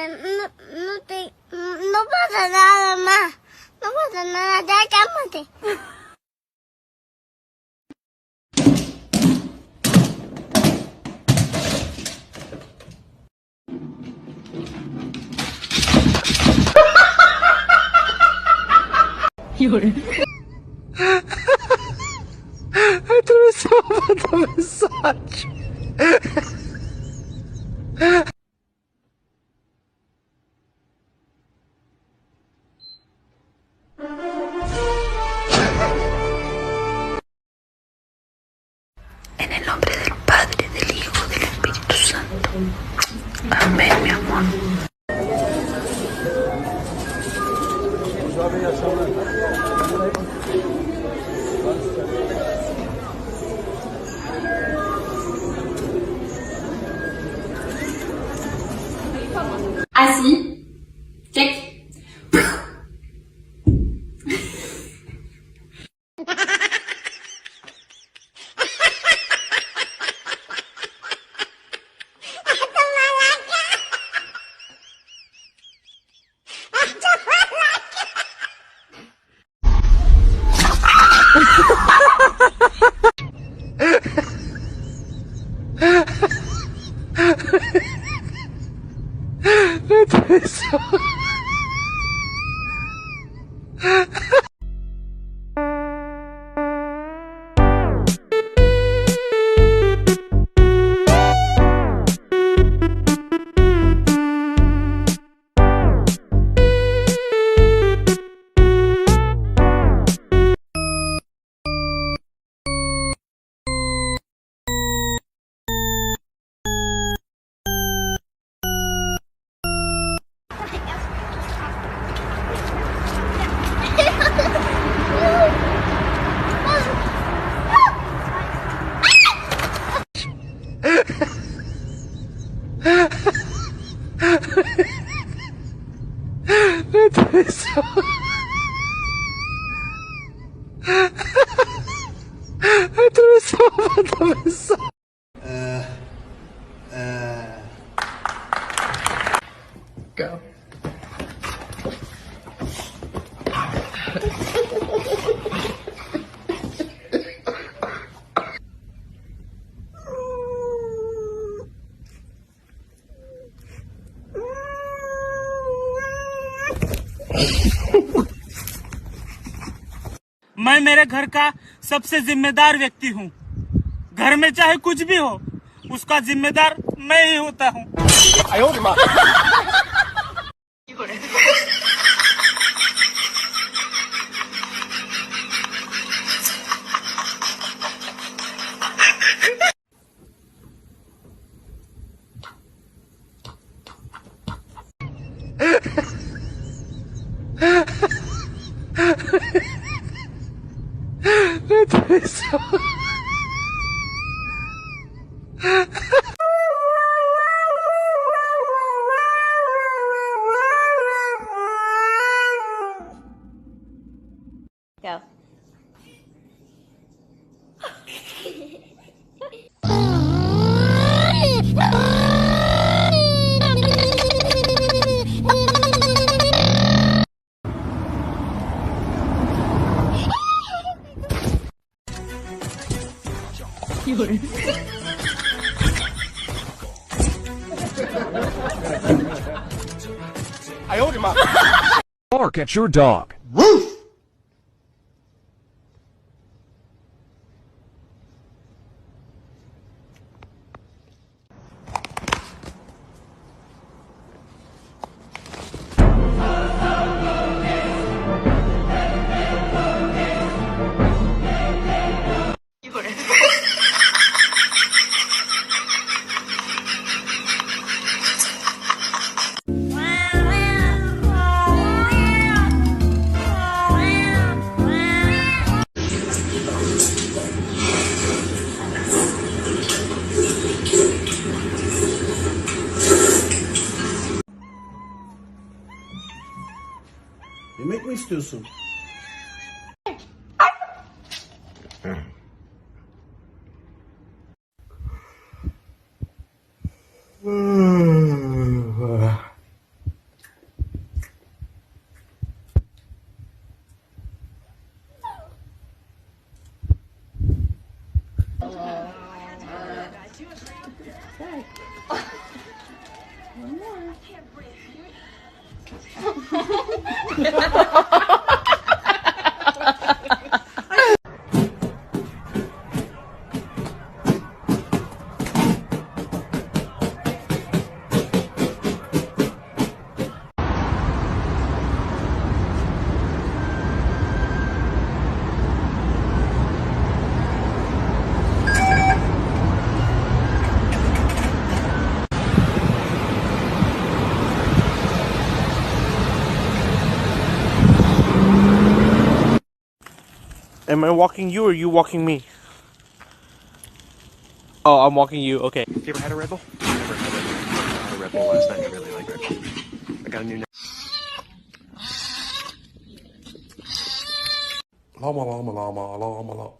no pasa nada más. No pasa nada, ya cálmate. Atravessava a mensagem. En el nombre del Padre, del Hijo, del Espíritu Santo. Amén, mi amor. Así. Check. Atravessava a mensagem. Go. मैं मेरे घर का सबसे जिम्मेदार व्यक्ति हूँ। घर में चाहे कुछ भी हो, उसका जिम्मेदार मैं ही होता हूँ। Go. Bark at your dog. Yemek mi istiyorsun? Am I walking you or you walking me? Oh, I'm walking you. Okay. You ever had a Red Bull? I never had a Red Bull. I had a Red Bull last night. I really like Red Bull. I got a new. Llama, llama, llama, llama, llama.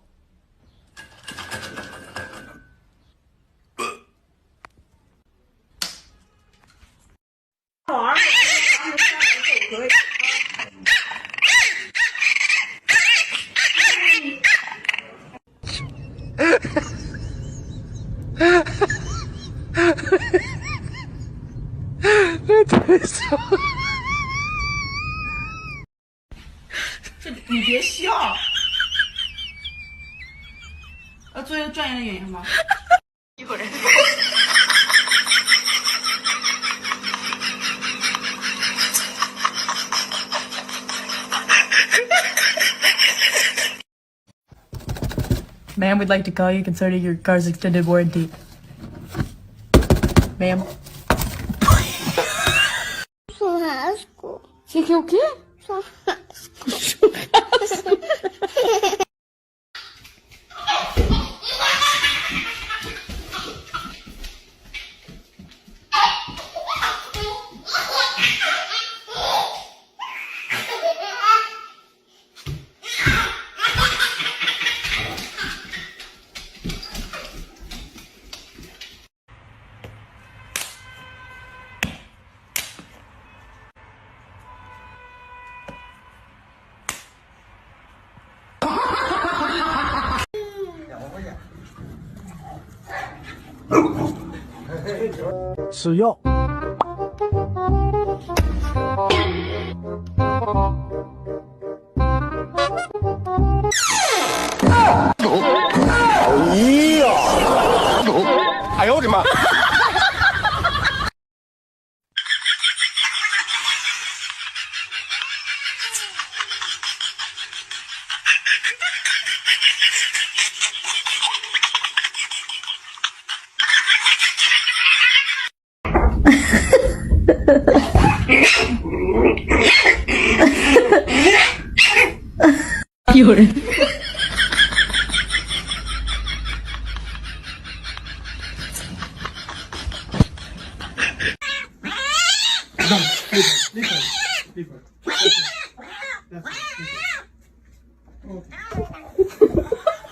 Ma'am, we'd like to call you concerning your car's extended warranty. Ma'am. Churrasco. Você quer o quê? Suyo.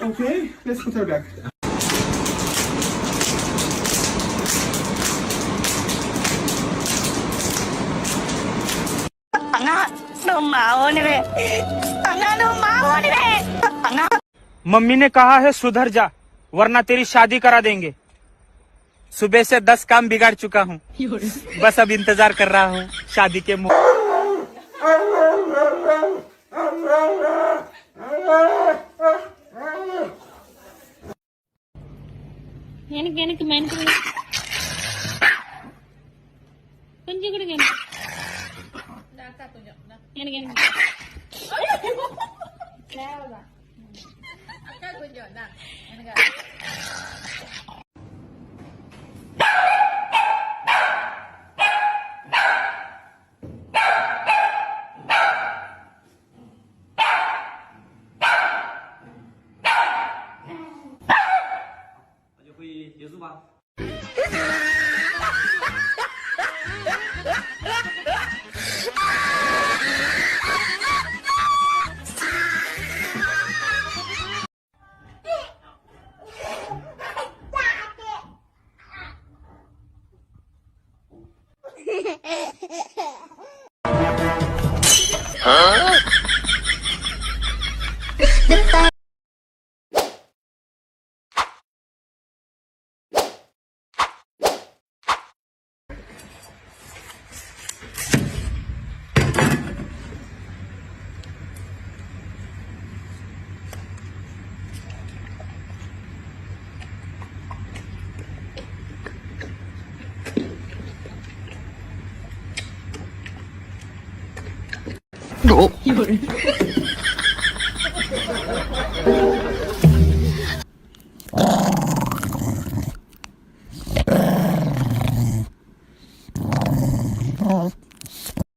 Okay, let's put her back. Mummy ने कहा है सुधर जा वरना तेरी शादी करा देंगे। सुबह से 10 काम बिगाड़ चुका हूँ, बस अब इंतजार कर रहा हूँ शादी के எனக்கு கொஞ்சம் கொடுங்க எனக்கு Oh.